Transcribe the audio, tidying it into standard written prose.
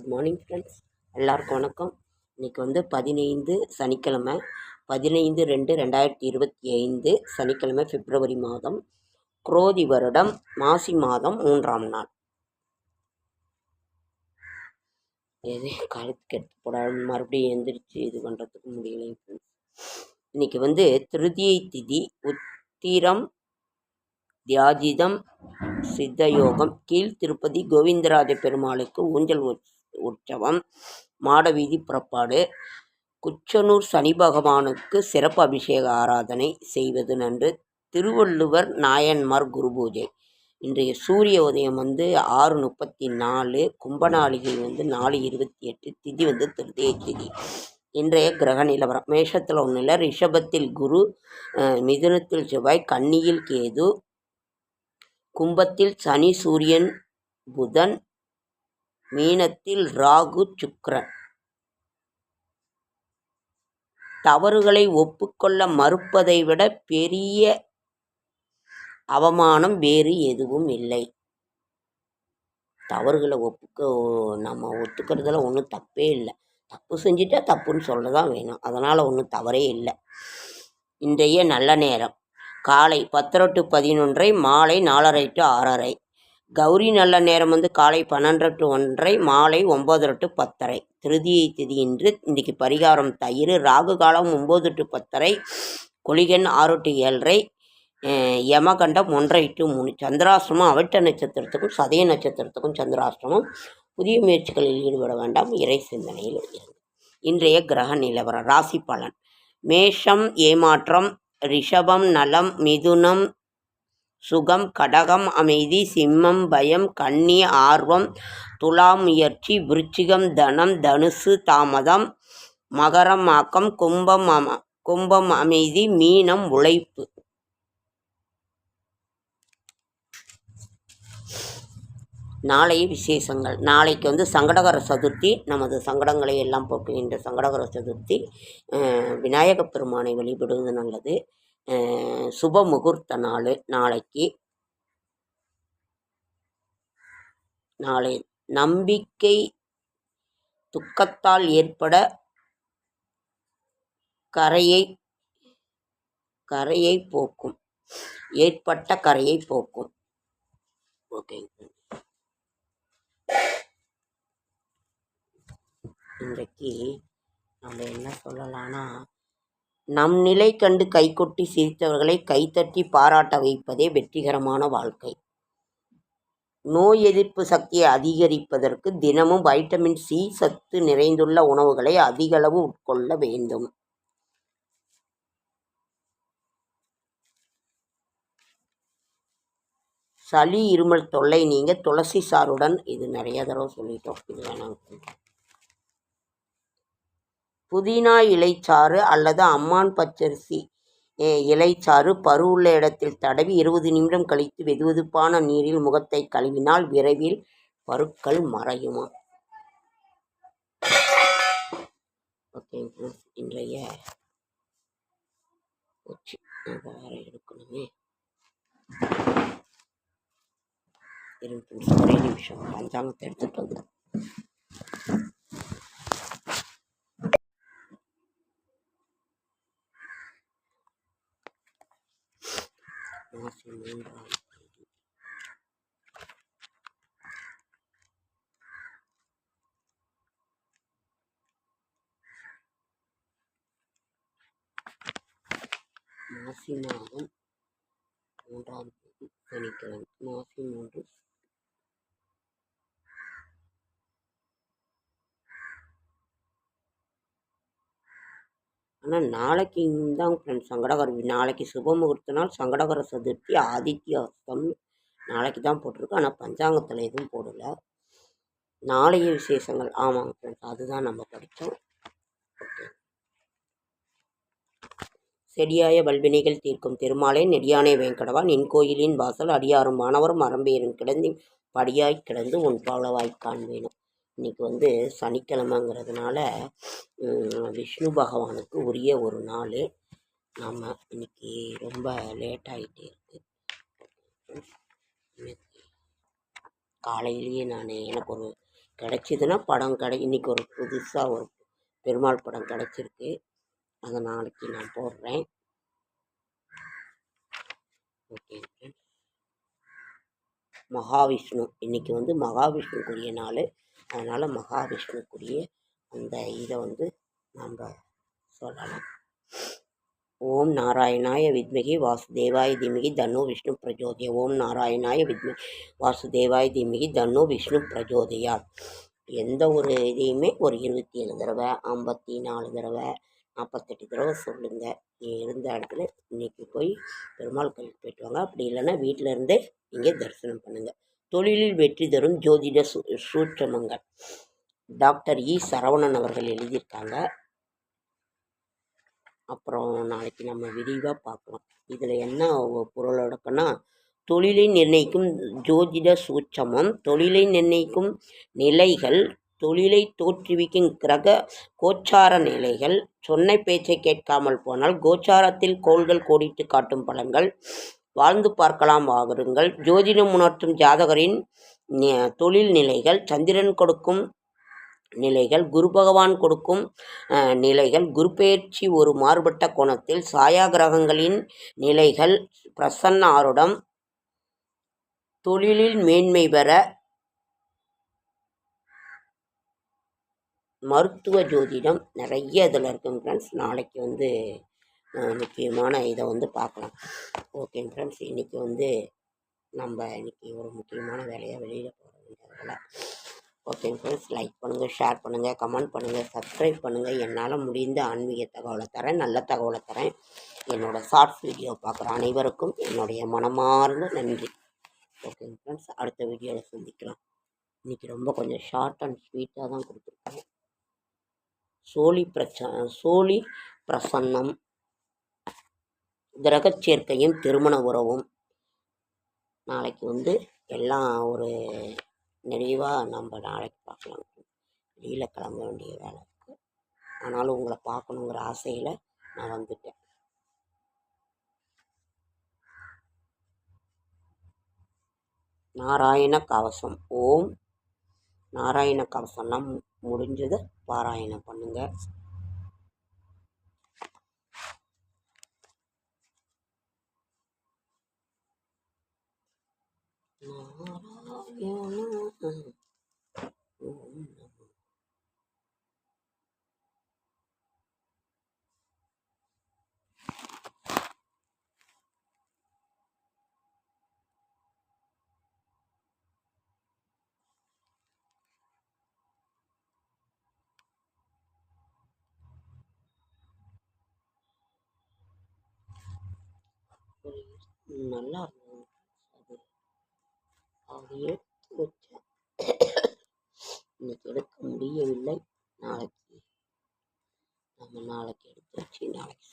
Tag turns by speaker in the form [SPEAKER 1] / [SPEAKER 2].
[SPEAKER 1] Good morning friends, எல்லாருக்கும் வணக்கம். இன்றைக்கி வந்து 15 சனிக்கிழமை 15/2/2025 சனிக்கிழமை, பிப்ரவரி மாதம், குரோதி வருடம், மாசி மாதம் 3ஆம் நாள். எதே காலத்துக்கு எடுத்து போடாது மறுபடியும் எந்திரிச்சு இது பண்ணுறதுக்கு முடியலை ஃப்ரெண்ட்ஸ். இன்றைக்கி வந்து திருதியை திதி, உத்திரம் தியாஜிதம் சித்தயோகம், கீழ் திருப்பதி கோவிந்தராஜ பெருமாளுக்கு ஊஞ்சல் உற்சவம், மாடவீதி புறப்பாடு, குச்சனூர் சனி பகவானுக்கு சிறப்பு அபிஷேக ஆராதனை செய்வது நன்று. திருவள்ளுவர் நாயன்மார் குரு பூஜை. இன்றைய சூரிய உதயம் வந்து 6:34, கும்பநாளிகை வந்து 4:28, திதி வந்து திருதியை திதி. இன்றைய கிரக நிலவரம்: மேஷத்தில் ஒன்றில், ரிஷபத்தில் குரு, மிதுனத்தில் செவ்வாய், கன்னியில் கேது, கும்பத்தில் சனி சூரியன் புதன், மீனத்தில் ராகு சுக்கிரன். தவறுகளை ஒப்புக்கொள்ள மறுப்பதை விட பெரிய அவமானம் வேறு எதுவும் இல்லை. தவறுகளை நம்ம ஒத்துக்கிறதுல ஒன்றும் தப்பே இல்லை. தப்பு செஞ்சுட்டா தப்புன்னு சொல்ல தான் வேணும். அதனால் ஒன்றும் தவறே இல்லை. இன்றைய நல்ல நேரம் காலை 10 to 11, மாலை 4:30 to 6:30. கௌரி நல்ல நேரம் வந்து காலை 12 to 1:30, மாலை 9 to 10:30. திருதியை திதி இன்றைக்கு பரிகாரம் தயிர். ராகு காலம் 9 to 10:30, குளிகன் 6 to 7:30, யமகண்டம் 1:30 to 3. சந்திராஷ்டிரமம் அவிட்ட நட்சத்திரத்துக்கும் சதய நட்சத்திரத்துக்கும் சந்திராஷ்டிரமம். புதிய முயற்சிகளில் ஈடுபட வேண்டாம், இறை சிந்தனையில் இருங்க. இன்றைய கிரக நிலவரம். ராசி பலன்: மேஷம் ஏமாற்றம், ரிஷபம் நலம், மிதுனம் சுகம், கடகம் அமைதி, சிம்மம் பயம், கன்னி ஆர்வம், துலாம் முயற்சி, விருச்சிகம் தனம், தனுசு தாமதம், மகரம் ஆக்கம், கும்பம் அமைதி, மீனம் உழைப்பு. நாளைய விசேஷங்கள்: நாளைக்கு வந்து சங்கடகர சதுர்த்தி. நமது சங்கடங்களை எல்லாம் போக்குகின்ற சங்கடகர சதுர்த்தி. விநாயகப் பெருமானை வழிபடுவது நல்லது. சுப முகூர்த்த நாள் நாளைக்கு. நாளை நம்பிக்கை துக்கத்தால் ஏற்பட்ட கரையை போக்கும். ஓகே. இன்றைக்கு நம்ம என்ன சொல்லலாம்னா, நம் நிலை கண்டு கைகொட்டி சிரித்தவர்களை கைத்தட்டி பாராட்ட வைப்பதே வெற்றிகரமான வாழ்க்கை. நோய் எதிர்ப்பு சக்தியை அதிகரிப்பதற்கு தினமும் வைட்டமின் சி சத்து நிறைந்துள்ள உணவுகளை அதிகளவு உட்கொள்ள வேண்டும். சளி இருமல் தொல்லை நீங்க துளசி சாறுடன், இது நிறைய தடவை சொல்லிட்டோம், இது வேணாம். புதினா இலைச்சாறு அல்லது அம்மான் பச்சரிசி இலைச்சாறு பருவுள்ள இடத்தில் தடவி 20 நிமிடம் கழித்து வெதுவெதுப்பான நீரில் முகத்தை கழுவினால் விரைவில் பருக்கள் மறையுமா. ஓகே, இன்றைய வேற எடுக்கணுமே, ஒரே நிமிஷம் பஞ்சாங்கத்தை எடுத்துட்டு வந்து. மாசி 3ஆம் தேதி மாசி மாதம் 3ஆம் தேதி சனிக்கிழமை. மாசி 3. ஆனால் நாளைக்கு தான் ஃப்ரெண்ட்ஸ் சங்கடகர, நாளைக்கு சுப முகூர்த்த நாள், சங்கடகர சதுர்த்தி, ஆதித்ய அஸ்தம் நாளைக்கு தான் போட்டிருக்கு. ஆனால் பஞ்சாங்கத்தில் எதுவும் போடலை. நாளைய விசேஷங்கள், ஆமாங்க ஃப்ரெண்ட்ஸ், அதுதான் நம்ம படித்தோம். செடியாய வல்வினைகள் தீர்க்கும் திருமாலே நெடியானே வேங்கடவா, நின் கோயிலின் வாசல் அடியாரும் மாணவரும் மரம்பேரும் கிடந்து படியாய் கிடந்து உன் பவளவாய் காண்பேனும். இன்றைக்கி வந்து சனிக்கிழமைங்கிறதுனால விஷ்ணு பகவானுக்கு உரிய ஒரு நாள். நாம் இன்றைக்கி ரொம்ப லேட் ஆகிட்டே இருக்குது. காலையிலேயே எனக்கு ஒரு கிடைச்சிதுன்னா படம் இன்றைக்கி ஒரு புதுசாக ஒரு பெருமாள் படம் கிடச்சிருக்கு. அதை நாளைக்கு நான் போடுறேன். Okay friends. மகாவிஷ்ணு இன்றைக்கி வந்து மகாவிஷ்ணுக்குரிய நாள். அதனால் மகாவிஷ்ணுக்குரிய அந்த இதை வந்து நம்ம சொல்லலாம். ஓம் நாராயணாய வித்மகி வாசுதேவாய தீமகி தன்னோ விஷ்ணு பிரஜோதயா. ஓம் நாராயணாய வித்மகி வாசுதேவாய தீமகி தன்னோ விஷ்ணு பிரஜோதயா. எந்த ஒரு இதையுமே ஒரு 27 தடவை, 54 தடவை, 48 தடவை சொல்லுங்கள். இருந்த இடத்துல இன்றைக்கி போய் பெருமாள் கோயிலுக்கு போய்ட்டு வாங்க. அப்படி இல்லைன்னா வீட்டில் இருந்தே நீங்கள் தரிசனம் பண்ணுங்கள். தொழிலில் வெற்றி தரும் ஜோதிட சூட்சமங்கள் டாக்டர் சரவணன் அவர்கள் எழுதியிருக்காங்க. அப்புறம் நாளைக்கு நம்ம விரிவாக பார்க்கலாம். இதில் என்ன பொருளடக்கன்னா, தொழிலை நிர்ணயிக்கும் ஜோதிட சூட்சமம், தொழிலை நிர்ணயிக்கும் நிலைகள், தொழிலை தோற்றுவிக்கும் கிரக கோச்சார நிலைகள், சொன்ன பேச்சை கேட்காமல் போனால் கோச்சாரத்தில் கோள்கள் கோடிட்டு காட்டும் பலன்கள், வாழ்ந்து பார்க்கலாம் வாகுங்கள், ஜோதிடம் உணர்த்தும் ஜாதகரின் தொழில் நிலைகள், சந்திரன் கொடுக்கும் நிலைகள், குரு பகவான் கொடுக்கும் நிலைகள், குரு பெயர்ச்சி ஒரு மாறுபட்ட கோணத்தில், சாயா கிரகங்களின் நிலைகள், பிரசன்ன ஆருடம், தொழிலில் மேன்மை பெற மருத்துவ ஜோதிடம் நிறைய இதில் இருக்குங்க ஃப்ரெண்ட்ஸ். நாளைக்கு வந்து முக்கியமான இதை வந்து பார்க்கலாம். Okay friends. இன்றைக்கி வந்து நம்ம இன்றைக்கி ஒரு முக்கியமான வேலையாக வெளியில் போக வேண்டியதில்லை. Okay friends. லைக் பண்ணுங்கள், ஷேர் பண்ணுங்கள், கமெண்ட் பண்ணுங்கள், சப்ஸ்கிரைப் பண்ணுங்கள். என்னால் முடிந்த ஆன்மீக தகவலை தரேன், நல்ல தகவலை தரேன். என்னோடய ஷார்ட்ஸ் வீடியோ பார்க்குற அனைவருக்கும் என்னுடைய மனமார்ந்த நன்றி. Okay friends. அடுத்த வீடியோவில் சந்திக்கலாம். இன்றைக்கி ரொம்ப கொஞ்சம் ஷார்ட் அண்ட் ஸ்வீட்டாக தான் கொடுத்துருக்கேன். சோழி பிரசன்னம், கிரகச் சேர்க்கையும் திருமண உறவும் நாளைக்கு வந்து எல்லாம் ஒரு நிறைவாக நம்ம நாளைக்கு பார்க்கலாம். வெளியில் கிளம்ப வேண்டிய வேலை இருக்குது. ஆனாலும் உங்களை பார்க்கணுங்கிற ஆசையில் நான் வந்துட்டேன். நாராயண கவசம். ஓம் நாராயண கவசம்லாம் முடிஞ்சதை பாராயணம் பண்ணுங்கள். நல்லா இருக்கும் அது. அது எடுத்து வச்சேன், இன்னைக்கு எடுக்க முடியவில்லை. நாளைக்கு எடுத்து வச்சு நாளைக்கு